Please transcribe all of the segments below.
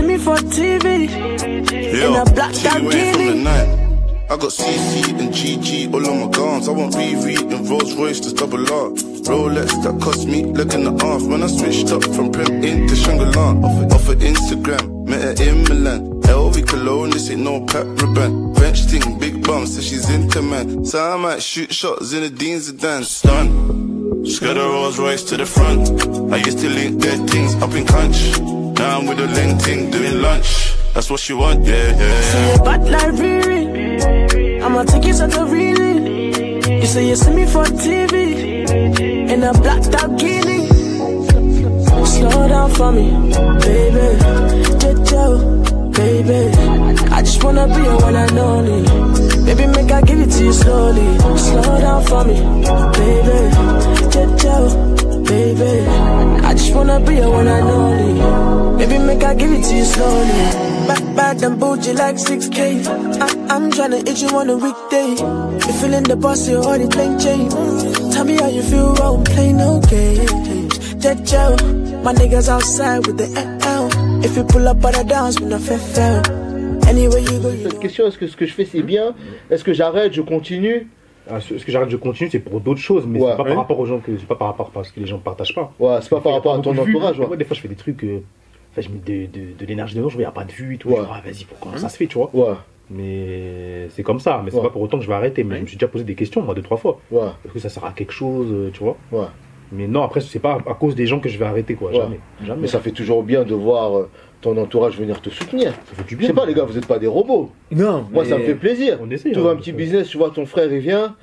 me for TV in a blacked out Guinea. I got CC and GG all on my guns. I want Riri and Rolls Royce, just double R. Rolex that cost me leg and a half. When I switched up from Prem in to Shangri-La. Off of Instagram, met her in Milan. LV cologne, this ain't no Pat Rabanne. French thing, big bum, so she's into man. So I might shoot shots in the Dean's and dance. Stun, skirt a Rolls Royce to the front. I used to link dead things up in Crunch. Now I'm with the link thing, doing lunch. That's what she want, yeah, yeah, yeah. So you bad like Riri, I'ma take you to the really. You say you see me for TV in a blacked out Guinea. Slow down for me, baby. Jojo, baby. I just wanna be your one and only. Baby, make I give it to you slowly. Slow down for me, baby. Jojo, baby. I just wanna be your one and only. Baby, make I give it to you slowly. Bad and bougie like 6K. I'm tryna hit you on a weekday. You feeling the boss, you already playing change. Tell me how you feel, I'm playing no games. Jojo, my niggas outside with the L. If you pull up on the dance, we no fair. Anyway you go. Cette question, est-ce que ce que je fais c'est bien? Est-ce que j'arrête, je continue? Est-ce que j'arrête, je continue, c'est pour d'autres choses, mais c'est pas par rapport aux gens c'est pas par rapport parce que les gens ne partagent pas. Ouais, c'est pas par rapport à ton entourage. Moi, des fois, je fais des trucs, je mets de l'énergie dedans, je vois, il n'y a pas de vue et tout. Ah, vas-y, pourquoi ça se fait, tu vois? Ouais. Mais c'est comme ça, mais c'est pas pour autant que je vais arrêter. Mais je me suis déjà posé des questions, moi, 2-3 fois. Ouais. Est-ce que ça sert à quelque chose, tu vois? Ouais. Mais non, après, c'est pas à cause des gens que je vais arrêter, quoi. Ouais. Jamais. Mais ça fait toujours bien de voir ton entourage venir te soutenir. Ça fait du bien. Je sais pas, les gars, vous n'êtes pas des robots. Non. Moi, ça me fait plaisir. On essaie. Tu vois un petit business, tu vois ton frère, il vient,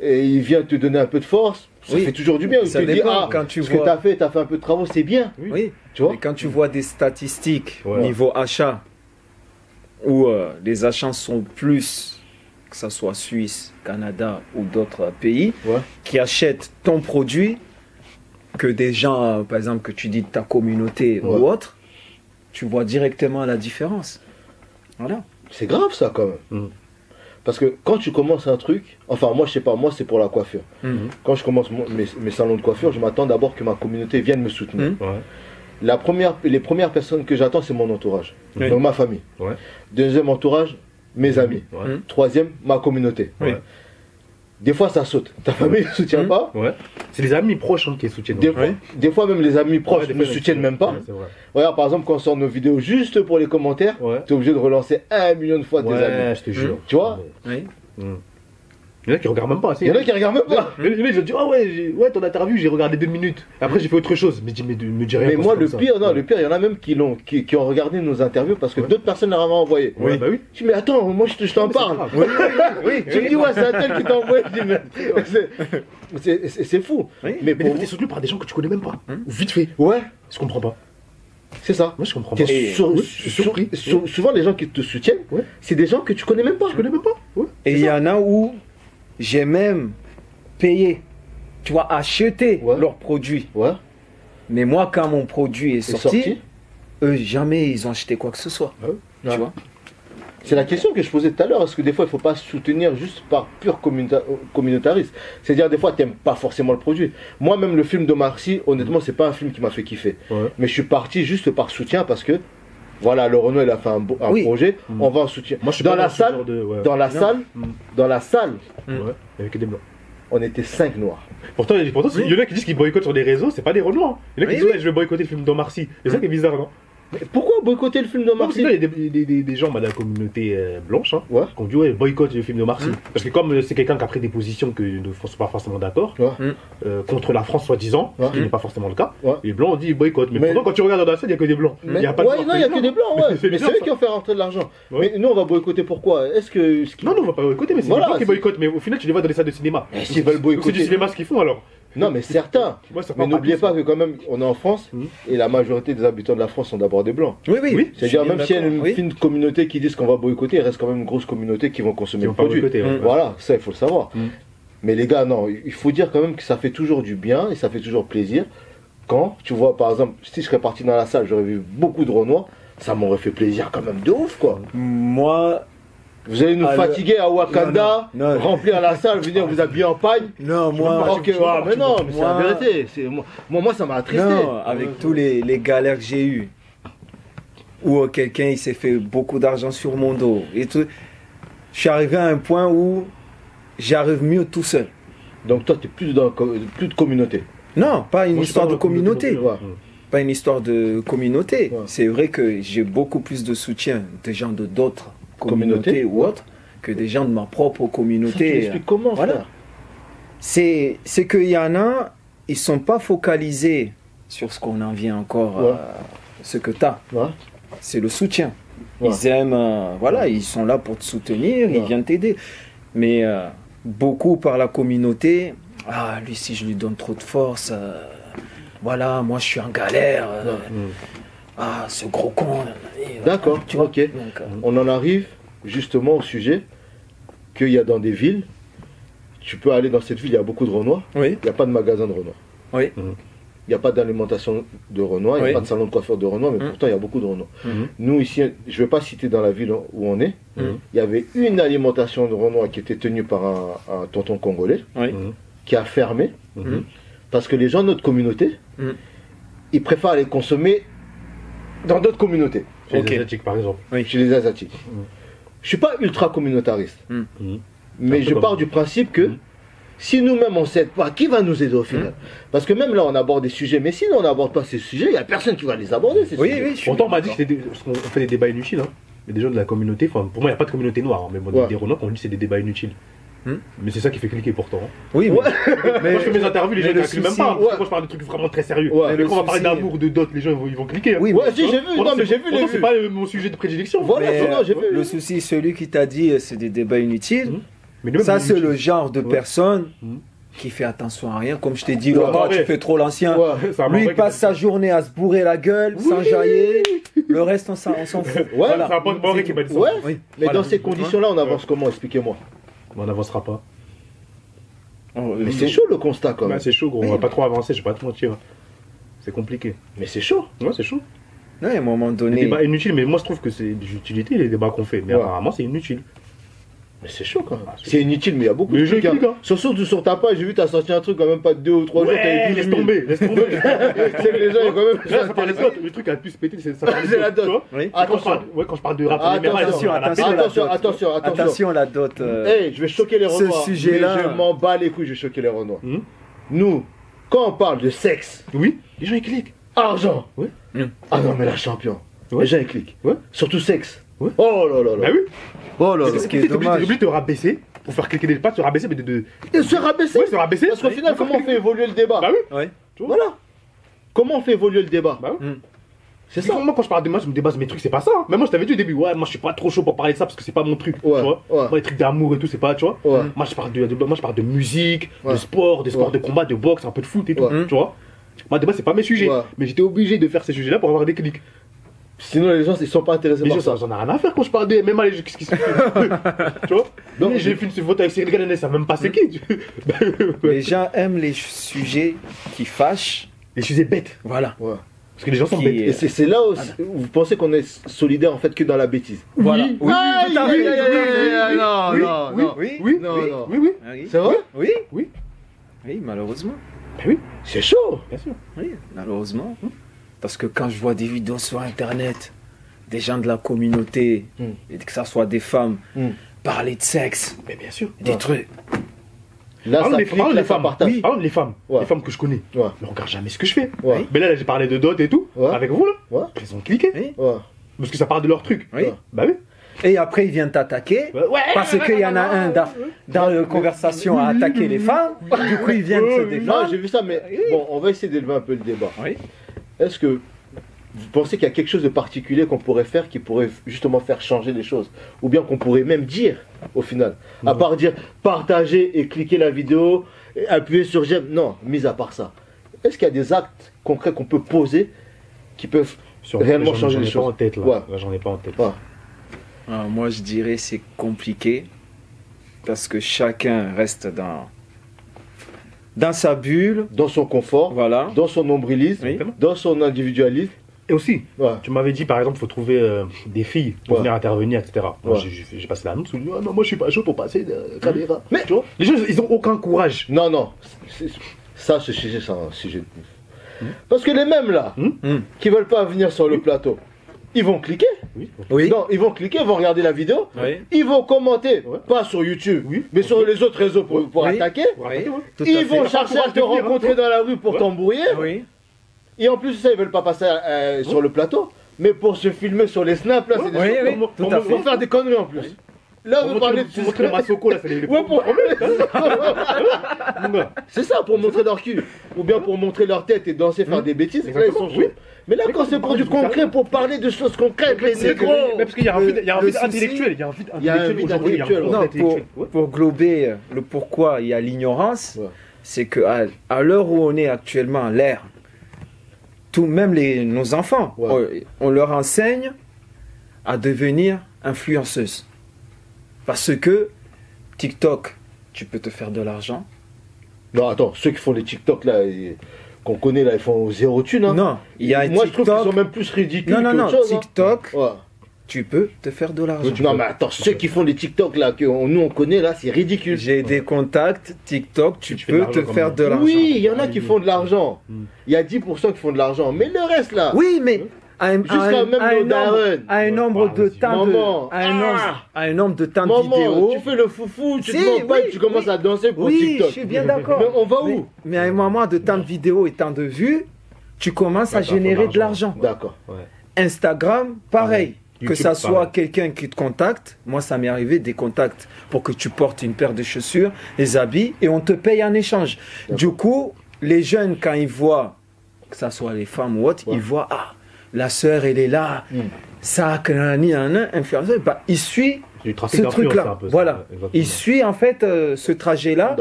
et il vient te donner un peu de force. Ça fait toujours du bien. Il te dit, quand tu ce vois... que t'as fait un peu de travaux, c'est bien. Oui. Tu vois? Mais quand tu vois des statistiques au niveau achat, où les achats sont plus, que ce soit Suisse, Canada ou d'autres pays, qui achètent ton produit, que des gens, par exemple, que tu dis de ta communauté ou autre, tu vois directement la différence. Voilà. C'est grave ça quand même. Parce que quand tu commences un truc, enfin moi je sais pas, moi c'est pour la coiffure. Quand je commence mes salons de coiffure, je m'attends d'abord que ma communauté vienne me soutenir. Les premières personnes que j'attends, c'est mon entourage. Donc ma famille. Deuxième entourage, mes amis. Troisième, ma communauté. Des fois ça saute. Ta famille ne soutient pas. C'est les amis proches qui soutiennent. Des fois même les amis proches ne soutiennent même pas. Regarde par exemple quand on sort nos vidéos juste pour les commentaires, tu es obligé de relancer 1 million de fois tes amis. Je te jure. Tu vois? Il y en a qui regardent même pas. Il y en a qui regardent même pas. Les mecs, je dis, ah ouais, ton interview, j'ai regardé 2 minutes. Après, j'ai fait autre chose. Mais me dis rien. Mais moi, le pire, il y en a même qui ont regardé nos interviews parce que d'autres personnes leur avaient envoyé. Oui, bah oui. Je dis, mais attends, moi, je t'en parle. Tu me dis, ouais, c'est un tel qui t'a envoyé. Je dis, mais c'est fou. Mais des fois, t'es soutenu par des gens que tu connais même pas. Vite fait. Ouais. Je comprends pas. C'est ça. Moi, je comprends pas. Surpris. Souvent, les gens qui te soutiennent, c'est des gens que tu connais même pas. Et il y en a où j'ai même payé, tu vois, acheté leurs produits. Mais moi, quand mon produit est sorti, eux, jamais ils ont acheté quoi que ce soit. Tu vois? C'est la question que je posais tout à l'heure. Est-ce que des fois, il ne faut pas soutenir juste par pur communautarisme? C'est-à-dire, des fois, tu n'aimes pas forcément le produit. Moi, même le film de Marcy, honnêtement, c'est pas un film qui m'a fait kiffer. Mais je suis parti juste par soutien parce que, voilà, le Renault, il a fait un projet, on va en soutien. Moi, je suis dans pas la salle, dans la salle, il n'y avait que des blancs. On était 5 noirs. Pourtant, il y en a qui disent qu'ils boycottent sur les réseaux, c'est pas des Renois. Il y en a qui disent, ouais, je vais boycotter le film d'Omar Sy. C'est ça qui est bizarre, non? Pourquoi boycotter le film d'Omar Sy? Il y a des gens de la communauté blanche qui ont dit, ouais, boycotte le film d'Omar Sy. Parce que comme c'est quelqu'un qui a pris des positions que nous ne sommes pas forcément d'accord, contre la France soi-disant, ce qui n'est pas forcément le cas, les blancs ont dit boycott. Mais pourtant, quand tu regardes dans la scène, il n'y a que des blancs. Il n'y a pas de noirs. Non, il n'y a que des blancs, mais c'est eux qui ont fait rentrer de l'argent. Mais nous, on va boycotter pourquoi? Est-ce que... Non, on va pas boycotter, mais c'est les blancs qui boycottent. Mais au final, tu les vois dans les salles de cinéma. S'ils veulent boycotter... C'est du cinéma ce qu'ils font alors. Non, mais certains. Mais n'oubliez pas que quand même, on est en France et la majorité des habitants de la France sont d'abord des blancs. Oui. C'est-à-dire même s'il y a une fine communauté qui disent qu'on va boycotter, il reste quand même une grosse communauté qui vont consommer le produit. Voilà, ça il faut le savoir. Mais les gars, non, il faut dire quand même que ça fait toujours du bien et ça fait toujours plaisir. Quand tu vois, par exemple, si je serais parti dans la salle, j'aurais vu beaucoup de Renois, ça m'aurait fait plaisir quand même de ouf, quoi. Moi... Vous allez nous fatiguer à Wakanda, remplir la salle, venir vous habiller en pagne. Non, moi... mais non, mais c'est la vérité. Moi, ça m'a attristé. Non, avec tous les galères que j'ai eues, ou quelqu'un il s'est fait beaucoup d'argent sur mon dos et tout. Je suis arrivé à un point où j'arrive mieux tout seul. Donc toi, tu n'es plus de communauté. Non, pas une histoire de communauté. Ouais. Pas une histoire de communauté. Ouais. C'est vrai que j'ai beaucoup plus de soutien des gens de d'autres communautés ou autres que des gens de ma propre communauté. Ça, tu l'expliques comment, frère? C'est qu'il y en a, ils sont pas focalisés sur ce qu'on en vient encore, ce que tu as. Ouais. C'est le soutien. Ouais. Ils aiment, voilà, ils sont là pour te soutenir, ils viennent t'aider. Mais beaucoup par la communauté, ah, lui, si je lui donne trop de force, voilà, moi je suis en galère. Ah, ce gros con. D'accord, tu vois. ok. Donc, on en arrive justement au sujet qu'il y a dans des villes, tu peux aller dans cette ville, il y a beaucoup de Renois, oui. Il n'y a pas de magasin de Renois. Oui. Il n'y a pas d'alimentation de Renois, il n'y a pas de salon de coiffeur de Renois, mais pourtant il y a beaucoup de Renois. Nous ici, je ne vais pas citer dans la ville où on est, il y avait une alimentation de Renois qui était tenue par un tonton congolais, qui a fermé, parce que les gens de notre communauté, ils préfèrent aller consommer dans d'autres communautés. Chez les Asiatiques par exemple. Oui. Chez les Asiatiques. Je ne suis pas ultra communautariste, mais je pars du principe que si nous-mêmes on ne s'aide pas, qui va nous aider au final? Parce que même là on aborde des sujets, mais si on n'aborde pas ces sujets, il n'y a personne qui va les aborder. Ces sujets. Pourtant on m'a dit qu'on fait des débats inutiles. Hein. Il y a des gens de la communauté, pour moi il n'y a pas de communauté noire, hein, mais bon, des Renois on dit que c'est des débats inutiles. Mais c'est ça qui fait cliquer pourtant. Hein. Oui, mais, mais moi je fais mes interviews, les gens ne cliquent même pas. Moi je parle de trucs vraiment très sérieux. Mais quand on va parler d'amour, de dot, les gens ils vont cliquer. Hein. Oui, si j'ai vu, non mais j'ai vu les vues. C'est pas mon sujet de prédilection. Voilà, j'ai vu. Le souci, celui qui t'a dit c'est des débats inutiles, ça c'est le genre de personne qui fait attention à rien. Comme je t'ai dit, Laurent, tu fais trop l'ancien. Lui il passe sa journée à se bourrer la gueule, s'enjailler. Le reste on s'en fout. C'est un pote Moré qui m'a dit ça. Mais dans ces conditions-là, on avance comment? Expliquez-moi. On n'avancera pas. Mais c'est chaud le constat quand même. C'est chaud gros, on va pas trop avancer, je vais pas te mentir. C'est compliqué. Mais c'est chaud. Ouais, c'est chaud. Ouais, à un moment donné. Les débats inutiles, mais moi je trouve que c'est d'utilité les débats qu'on fait. Mais apparemment c'est inutile. Mais c'est chaud quand même. C'est inutile, mais il y a beaucoup de trucs. Surtout sur ta page, j'ai vu, t'as sorti un truc quand même pas 2 ou 3 jours. Laisse tomber, laisse tomber. C'est que les gens, quand même. Le truc qui a le plus pété, c'est la dot. Quand je parle de rap, attention la dot. Hey, je vais choquer les Renois. Ce sujet-là. Je m'en bats les couilles, je vais choquer les Renois. Nous, quand on parle de sexe, oui, les gens ils cliquent. Argent. Oui. Ah non, mais la champion. Les gens ils cliquent. Surtout sexe. Ouais. Oh là là là. Bah oui. Oh là là. C'est obligé de te rabaisser pour faire cliquer des pas, de se rabaisser, mais de se rabaisser. Ouais, se rabaisser. Parce qu'au final, comment on fait évoluer le débat? Bah oui. Voilà. Comment on fait évoluer le débat? Bah oui. C'est ça. Moi, quand je parle de moi, je me débat mes trucs, c'est pas ça. Mais moi, je t'avais dit au début, moi, je suis pas trop chaud pour parler de ça parce que c'est pas mon truc. Tu vois. Moi, les trucs d'amour et tout, c'est pas, tu vois. Moi, je parle de musique, de sport, de combat, de boxe, un peu de foot et tout, tu vois. Moi, débat, c'est pas mes sujets. Mais j'étais obligé de faire ces sujets-là pour avoir des clics. Sinon les gens ils sont pas intéressés par ça. J'en ai rien à faire quand je parle de MMA, qu'est-ce qui se fait? Tu vois? Donc j'ai fait une photo avec Cyril Ganané, ça même pas c'est qui. Les gens aiment les sujets qui fâchent. Les sujets bêtes. Voilà. Parce que les gens sont bêtes. Et c'est là où vous pensez qu'on est solidaire en fait que dans la bêtise. Voilà. Oui, tout à fait. Oui. C'est vrai? Oui, malheureusement. Oui. C'est chaud. Bien sûr. Oui, malheureusement. Parce que quand je vois des vidéos sur internet, des gens de la communauté, et que ça soit des femmes, parler de sexe, mais bien sûr, des trucs. Là, ça clique, là, ça partage. Par exemple, les femmes que je connais, ne regardent jamais ce que je fais. Ouais. Mais là, j'ai parlé de dot et tout, avec vous là. Ils ont cliqué. Parce que ça parle de leur truc. Bah oui. Et après, ils viennent t'attaquer, parce qu'il y en a un dans la conversation à attaquer les femmes. Du coup, ils viennent se défendre. Non, j'ai vu ça, mais bon, on va essayer d'élever un peu le débat. Est-ce que vous pensez qu'il y a quelque chose de particulier qu'on pourrait faire qui pourrait justement faire changer les choses? Ou bien qu'on pourrait même dire au final? À part dire partager et cliquer la vidéo, et appuyer sur j'aime. Non, mis à part ça. Est-ce qu'il y a des actes concrets qu'on peut poser qui peuvent réellement changer les choses? J'en ai pas en tête. Alors, moi je dirais c'est compliqué parce que chacun reste dans sa bulle, dans son confort, dans son nombrilisme, dans son individualisme. Et aussi, tu m'avais dit par exemple, il faut trouver des filles pour venir intervenir, etc. Moi, j'ai passé l'annonce, où non, moi je suis pas chaud pour passer de caméra. Mais tu vois, les gens ils ont aucun courage. Non, ça c'est un sujet de. Parce que les mêmes là, qui veulent pas venir sur le plateau, ils vont cliquer. Oui. Non, ils vont cliquer, ils vont regarder la vidéo. Oui. Ils vont commenter, pas sur YouTube, mais sur les autres réseaux pour attaquer. Oui. Ils vont chercher à te rencontrer dans la rue pour t'embrouiller. Oui. Et en plus, ça, ils veulent pas passer sur le plateau, mais pour se filmer sur les snaps, là, c'est des choses pour faire des conneries en plus. Là, vous parlez de montrer Masoko, là, c'est les c'est ça, pour montrer leur cul. Ou bien pour montrer leur tête et danser, faire des bêtises. Là, ils sont chauds. Mais là, quand c'est pour du concret, pour parler de choses concrètes, les négros. Mais parce qu'il y a un vide intellectuel. Il y a un vide intellectuel. Non, pour glober le pourquoi il y a l'ignorance, c'est qu'à l'heure où on est actuellement, l'ère, même nos enfants, on leur enseigne à devenir influenceuse. Parce que TikTok, tu peux te faire de l'argent. Non, attends, ceux qui font les TikTok là, qu'on connaît là, ils font 0 thune. Hein. Non, il y a moi TikTok... je trouve qu'ils sont même plus ridicules. Non, chose, TikTok, hein. Tu peux te faire de l'argent. Non, mais attends, ceux qui font les TikTok là, que nous on connaît là, c'est ridicule. J'ai des contacts TikTok, tu peux te faire de l'argent. Oui, il y en a qui font de l'argent. Il y a 10% qui font de l'argent, mais le reste là. Oui, mais. À un nombre de temps de vidéo. Tu fais le foufou, tu te mens pas et tu commences à danser pour TikTok. Je suis bien d'accord. Mais on va où? Mais à un moment de temps de vidéo et temps de vues, tu commences à générer de l'argent. D'accord. Instagram, pareil. Que ça soit quelqu'un qui te contacte, moi ça m'est arrivé des contacts pour que tu portes une paire de chaussures, des habits et on te paye en échange. Du coup, les jeunes quand ils voient, que ça soit les femmes ou autres, ils voient la sœur elle est là, ça, influenceur, il suit ce truc-là. Voilà, il suit en fait ce trajet-là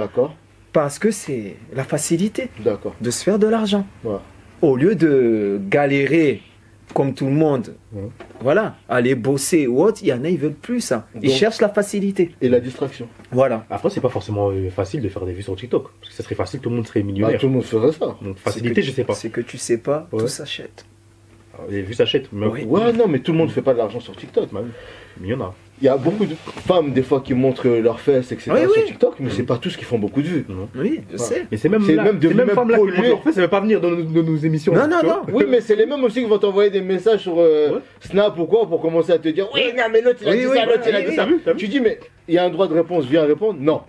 parce que c'est la facilité de se faire de l'argent. Au lieu de galérer comme tout le monde, voilà, aller bosser ou autre, il y en a, ils veulent plus ça. Ils cherchent la facilité. Et la distraction. Voilà. Après, c'est pas forcément facile de faire des vues sur TikTok. Parce que ça serait facile, tout le monde serait millionnaire. Tout le monde ferait ça. Donc, facilité, je sais pas. C'est que tu sais pas, tout s'achète. Les vues s'achètent. Ouais, non, mais tout le monde fait pas de l'argent sur TikTok. Mais il y en a. Il y a beaucoup de femmes, des fois, qui montrent leurs fesses, etc. sur TikTok, mais c'est pas tous qui font beaucoup de vues. Oui, je sais. Mais c'est même les mêmes femmes là qui montrent leurs fesses, ça veut pas venir dans nos émissions. Non. Oui, mais c'est les mêmes aussi qui vont t'envoyer des messages sur Snap ou quoi pour commencer à te dire oui, non, mais l'autre il a dit ça, l'autre il a dit ça. Tu dis, mais il y a un droit de réponse, viens répondre. Non.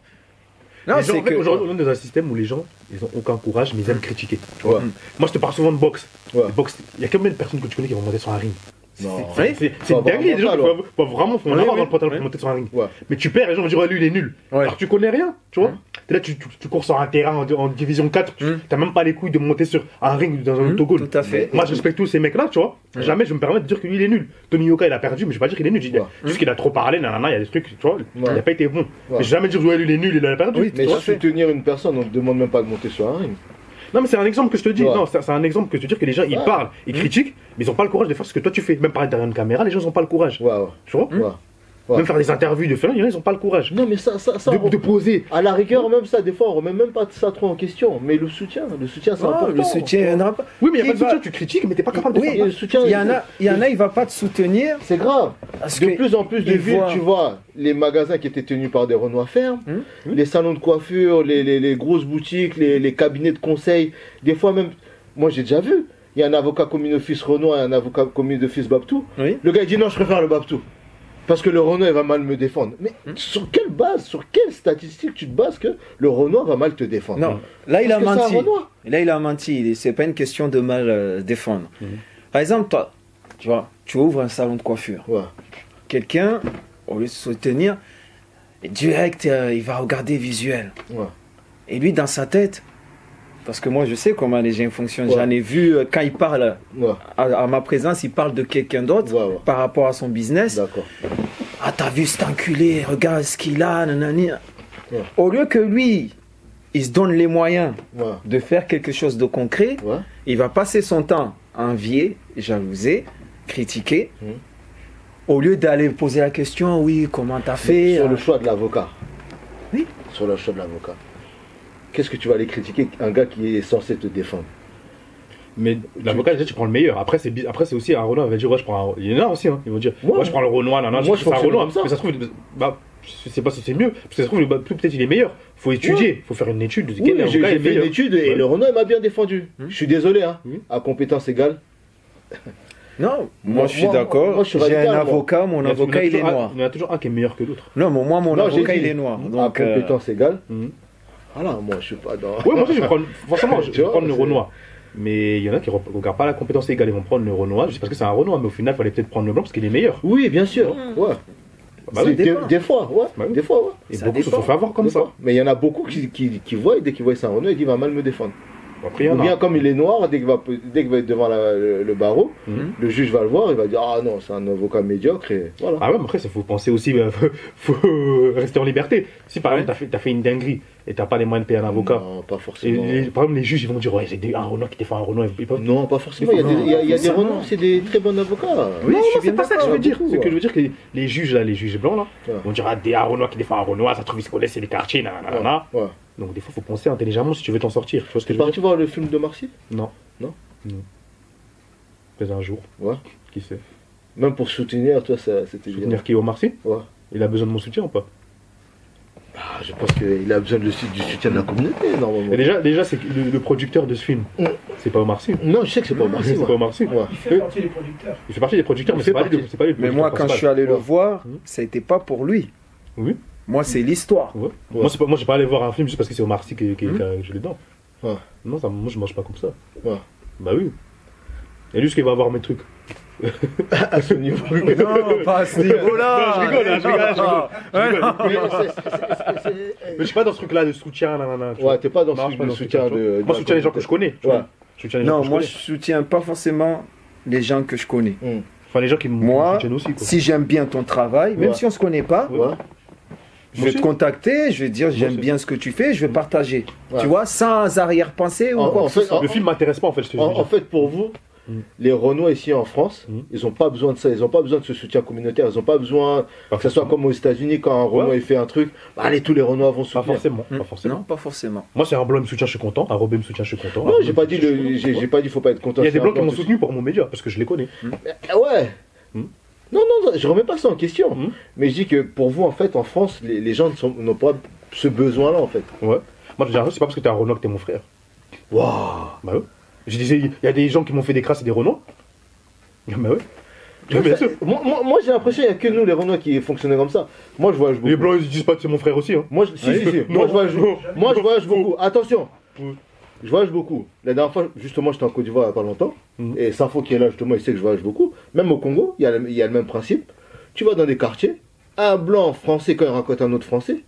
Non, c'est que aujourd'hui, on est dans un système où les gens, ils ont aucun courage, mais ils aiment critiquer. Moi, je te parle souvent de boxe. Il y a combien de personnes que tu connais qui vont monter sur un ring? C'est une dinguerie, des gens qui vraiment font l'avoir dans le pantalon pour monter sur un ring. Mais tu perds, les gens vont dire, lui, il est nul. Alors tu connais rien, tu vois. Là, tu cours sur un terrain en division 4, t'as même pas les couilles de monter sur un ring dans un octogone. Tout à fait. Moi, je respecte tous ces mecs-là, tu vois. Jamais je me permets de dire que lui, il est nul. Tony Yoka, il a perdu, mais je vais pas dire qu'il est nul. Juste qu'il a trop parlé, nanana, il y a des trucs, tu vois. Il a pas été bon. Mais jamais dire, ouais, lui, il est nul, il a perdu. Mais soutenir une personne, on ne demande même pas de monter sur un ring. Non, mais c'est un exemple que je te dis. Non, c'est un exemple que je te dis que les gens ils parlent, ils critiquent, mais ils ont pas le courage de faire ce que toi tu fais. Même parler derrière une caméra, les gens ils ont pas le courage. Tu vois Même faire des interviews de faire, ils ont pas le courage. Non, mais ça de poser. À la rigueur, même ça, des fois, on remet même pas ça trop en question. Mais le soutien, c'est important. Le soutien, oui, mais il y a pas de soutien, tu critiques, mais t'es pas capable de faire. Le soutien, il y en a, il va pas te soutenir. C'est grave. De plus en plus de villes, tu vois, les magasins qui étaient tenus par des Renois ferment, les salons de coiffure, les grosses boutiques, les cabinets de conseil. Des fois même, moi j'ai déjà vu, il y a un avocat commis d'office Renoir et un avocat commis d'office Babtou. Le gars il dit non, je préfère le Babtou. Parce que le Renoir va mal me défendre. Mais sur quelle base, sur quelle statistique tu te bases que le Renoir va mal te défendre? Non, là il a menti. Là il a menti. C'est pas une question de mal défendre. Par exemple, toi, tu vois, tu ouvres un salon de coiffure. Quelqu'un, au lieu de se soutenir, direct, il va regarder visuel. Et lui, dans sa tête, parce que moi je sais comment les gens fonctionnent, j'en ai vu quand il parle à ma présence, il parle de quelqu'un d'autre par rapport à son business. Ah, t'as vu cet enculé, regarde ce qu'il a, nanani. Au lieu que lui, il se donne les moyens de faire quelque chose de concret, il va passer son temps à envier, jalouser, critiquer. Au lieu d'aller poser la question, oui, comment t'as fait? Sur le choix de l'avocat. Oui. Sur le choix de l'avocat. Qu'est-ce que tu vas aller critiquer un gars qui est censé te défendre? Mais l'avocat, déjà, tu prends le meilleur. Après, c'est aussi un Renoir, il va dire, ouais, je prends un... Il y en a aussi, hein. Ils vont dire, moi, je prends le Renoir, moi, je prends un Renoir. Mais ça se trouve, je sais pas si c'est mieux, parce que ça se trouve, peut-être il est meilleur. Faut étudier, faut faire une étude. Oui, j'ai fait une étude et le Renoir m'a bien défendu. Je suis désolé, hein. À compétence égale. Non, moi je suis d'accord. J'ai un avocat, mon avocat il est noir. Il y en a toujours un qui est meilleur que l'autre. Non, mais moi mon avocat il est noir. Donc, à compétence égale. Voilà, moi je suis pas dans. Oui, moi aussi je vais prendre. Forcément, je vais prendre le Renoir. Mais il y en a qui ne regardent pas la compétence égale, ils vont prendre le Renoir juste parce que c'est un Renoir, mais au final il fallait peut-être prendre le blanc parce qu'il est meilleur. Oui, bien sûr. Ouais. Bah oui, des fois, ouais. Bah oui. Des fois, ouais. Et beaucoup se sont fait avoir comme ça. Mais il y en a beaucoup qui voient, et dès qu'ils voient c'est un Renoir, ils disent il va mal me défendre. Après, Ou bien comme il est noir, dès qu'il va être devant le barreau, le juge va le voir, il va dire ah non, c'est un avocat médiocre et voilà. Ah ouais, mais après, il faut penser aussi, faut rester en liberté. Si par exemple, t'as fait une dinguerie et t'as pas les moyens de payer un avocat. Non, pas forcément. Par exemple, les juges ils vont dire ouais, c'est un Renoir qui défend un Renoir. Non, pas forcément. Il y a des Renoirs, c'est des très bons avocats. Oui, non, c'est pas ça que je veux dire. Ce que je veux dire, que les juges là, les juges blancs là, vont dire ah, un Renoir qui défend un Renoir, ça trouve qu'ils se connaissent, c'est des quartiers, nanana. Donc des fois, il faut penser intelligemment si tu veux t'en sortir. Tu vois ce que je veux dire? Tu voir le film de Marcy? Non. Non. Peut-être un jour. Ouais. Qui sait? Même pour soutenir, toi, c'était bien. Soutenir qui, Omar Sy? Ouais. Il a besoin de mon soutien ou pas? Ah, je pense qu'il a besoin du soutien de la communauté, normalement. Et déjà c'est le producteur de ce film. C'est pas Omar Sy. Non, je sais que c'est pas Omar Sy. C'est pas Omar Sy. Il fait partie des producteurs. Il fait partie des producteurs, mais c'est pas lui. Mais moi, quand je suis allé le voir, ça n'était pas pour lui. Oui. Moi, c'est l'histoire. Ouais. Moi, j'ai pas allé voir un film juste parce que c'est Omar Sy qui a joué dedans. Ouais. Non, moi, je mange pas comme ça. Ouais. Bah oui. Et lui, ce qu'il va avoir mes trucs. À ce niveau. Non, pas à ce niveau-là. Non, je rigole. Mais je suis pas dans ce truc-là de soutien. Ouais, t'es pas dans ce truc de soutien. Moi, je soutiens les gens que je connais. Non, moi, je soutiens pas forcément les gens que je connais. Enfin, les gens qui me soutiennent aussi. Si j'aime bien ton travail, même si on se connaît pas. Je vais te contacter, je vais te dire j'aime bien ce que tu fais, je vais partager. Tu vois, sans arrière-pensée ou quoi. Le film m'intéresse pas en fait. En fait, pour vous, les Renois ici en France, ils n'ont pas besoin de ça, ils n'ont pas besoin de ce soutien communautaire, ils n'ont pas besoin que ce soit comme aux États-Unis quand un Renois il fait un truc, allez, tous les Renois vont soutenir. Pas forcément. Non, pas forcément. Moi, c'est un blanc me soutient, je suis content. Un Robin me soutient, je suis content. Non, j'ai pas dit faut pas être content. Il y a des blancs qui m'ont soutenu pour mon média parce que je les connais. Ouais. Non, je remets pas ça en question. Mais je dis que pour vous, en fait, en France, les gens n'ont pas ce besoin-là, en fait. Ouais. Moi, je dis, c'est pas parce que t'es un Renoir que t'es mon frère. Waouh. Bah ouais. Je disais, il y a des gens qui m'ont fait des crasses et des Renois. Bah ouais. Moi j'ai l'impression qu'il n'y a que nous, les Renois, qui fonctionnent comme ça. Moi, je voyage beaucoup. Les blancs, ils disent pas que c'est mon frère aussi. Hein. Moi, si. Moi, je voyage beaucoup. Attention. Je voyage beaucoup. La dernière fois, justement, j'étais en Côte d'Ivoire il n'y a pas longtemps. Et Safo qui est là, justement, il sait que je voyage beaucoup. Même au Congo, il y a le même principe. Tu vas dans des quartiers, un blanc français, quand il raconte un autre français,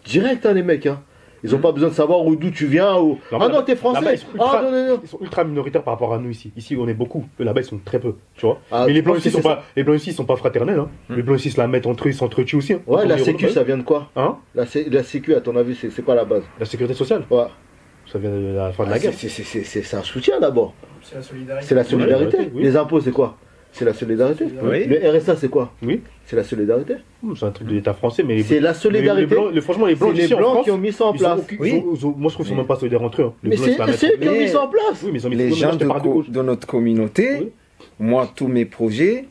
direct, hein, les mecs. Hein. Ils n'ont pas besoin de savoir d'où tu viens. Ou... non, t'es français. Ils sont ultra minoritaires par rapport à nous ici. Ici, on est beaucoup. Là-bas, ils sont très peu. Tu vois. Mais les blancs ici, sont pas fraternels. Hein. Les blancs ici se la mettent entre eux, ils s'entretuent aussi. Hein. Ouais, la sécu, ça vient de quoi? Hein? La sécu, à ton avis, c'est quoi la base? La sécurité sociale. Ouais. Ça vient de la fin de la guerre. C'est un soutien d'abord. C'est la solidarité. C'est la solidarité. Oui. Les impôts, c'est quoi? C'est la solidarité. Oui. Le RSA, c'est quoi? Oui. C'est la solidarité. C'est un truc de l'État français, mais c'est la solidarité. Franchement, les blancs, c'est les blancs qui ont mis ça en place. Moi, je trouve qu'ils sont même pas solidaires entre eux. Mais c'est eux qui ont mis ça en place. Oui, mais les gens de notre communauté, moi, tous mes projets,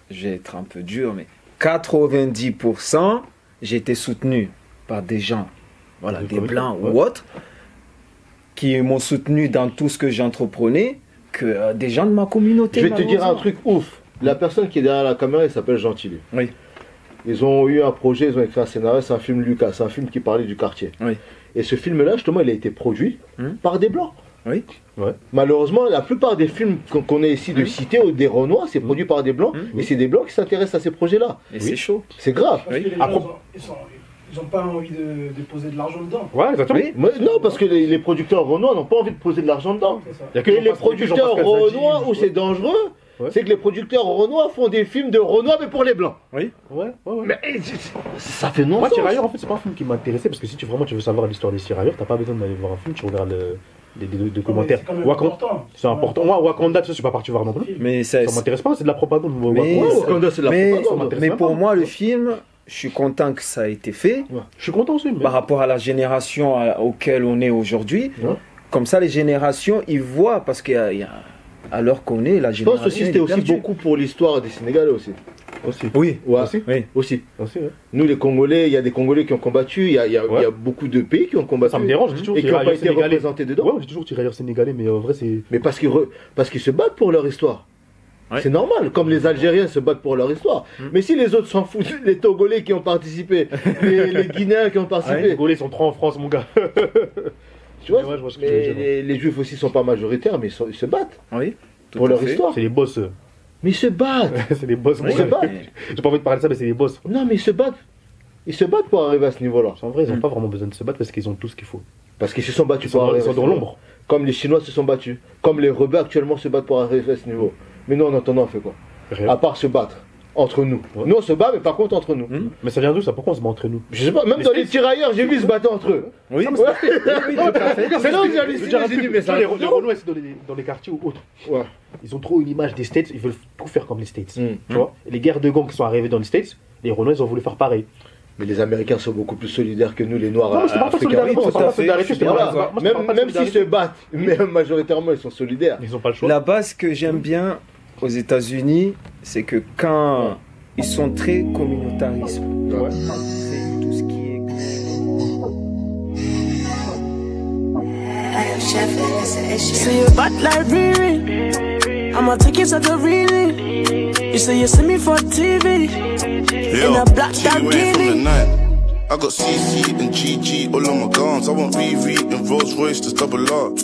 je vais être un peu dur, mais 90%, j'ai été soutenu par des gens, voilà, des blancs ou autres, qui m'ont soutenu dans tout ce que j'entreprenais, que des gens de ma communauté. Je vais te dire un truc ouf. La personne qui est derrière la caméra, il s'appelle Jean Tilly. Oui. Ils ont eu un projet, ils ont écrit un scénario, c'est un film Lucas, c'est un film qui parlait du quartier. Oui. Et ce film-là, justement, il a été produit par des blancs. Oui. Ouais. Malheureusement, la plupart des films qu'on est ici de citer, ou des Renois, c'est produit par des blancs, et c'est des blancs qui s'intéressent à ces projets-là. Et c'est chaud. C'est grave. Parce que les gens, ils n'ont pas envie de poser de l'argent dedans. Ouais, exactement. Oui. Non, parce que les producteurs renois n'ont pas envie de poser de l'argent dedans. C'est Et les producteurs renois, où c'est dangereux, c'est que les producteurs renois font des films de renois, mais pour les blancs. Oui. Ouais. Mais ça fait non-sens. Moi, Tirailleurs, en fait, c'est pas un film qui m'intéressait, parce que si tu veux savoir l'histoire des Tirailleurs, t'as pas besoin d'aller voir un film, tu regardes des commentaires. C'est important. Moi, Wakanda, je suis pas parti voir non plus. Mais ça m'intéresse pas, c'est de la propagande. Wakanda, c'est de la propagande. Mais pour moi, le film, je suis content que ça a été fait. Je suis content aussi. Par rapport à la génération auquel on est aujourd'hui. Comme ça, les générations, ils voient, parce qu'il y a à l'heure qu'on est, la génération. Je pense aussi que c'était aussi beaucoup pour l'histoire des Sénégalais aussi. Aussi. Oui. Ouais. Aussi. Oui. Aussi. Aussi, ouais. Nous, les Congolais, il y a des Congolais qui ont combattu, il y a beaucoup de pays qui ont combattu. Ça me dérange, je dis toujours et qui n'ont pas été représentés dedans. Ouais, je dis toujours tirailleurs sénégalais, mais en vrai, c'est. Mais parce qu'ils se battent pour leur histoire. Ouais. C'est normal, comme les Algériens se battent pour leur histoire. Mais si les autres s'en foutent, les Togolais qui ont participé, les Guinéens qui ont participé. Les Congolais sont trop en France, mon gars. Tu vois, ouais, je vois ce que tu veux dire. les Juifs aussi sont pas majoritaires, mais ils se battent Oui. pour leur histoire. C'est les boss. Mais ils se battent. C'est les boss. Ils se battent. J'ai pas envie de parler de ça, mais c'est les boss. Non, mais ils se battent. Ils se battent pour arriver à ce niveau-là. En vrai, ils ont pas vraiment besoin de se battre parce qu'ils ont tout ce qu'il faut. Parce qu'ils se sont battus Ils sont arriver à ce dans niveau. l'ombre. Comme les Chinois se sont battus. Comme les rebeux actuellement se battent pour arriver à ce niveau. Mais nous, en attendant, on fait quoi? Rien. À part se battre entre nous. Ouais. Nous, on se bat, mais par contre, entre nous. Mais ça vient d'où ça? Pourquoi on se bat entre nous? Je sais pas, même dans les tirailleurs, j'ai vu se battre entre eux. Oui. Ouais. C'est là où j'ai halluciné, j'ai dit, mais ça. Les Renois, c'est dans les quartiers ou autres. Ouais. Ils ont trop une image des States, ils veulent tout faire comme les States. Mm. Tu vois? Et les guerres de gangs qui sont arrivées dans les States, les Renois, ils ont voulu faire pareil. Mais les Américains sont beaucoup plus solidaires que nous, les Noirs. Non, mais c'est pas africains. solidarité, c'est pas solidarité, c'est Voilà. pas- moi, je parle pas de Même s'ils se solidarité. battent, mais majoritairement, ils sont solidaires. Ils ont pas le choix. La base que j'aime bien aux États-Unis, c'est que quand ils sont très communautaristes, Ouais. c'est tout ce qui est. Say you bad like Riri, I'ma take it to the really. You say you see me for TV, in a black T-Way from the Lamborghini. night. I got CC and GG all on my guns. I want Riri and Rolls Royce to double up.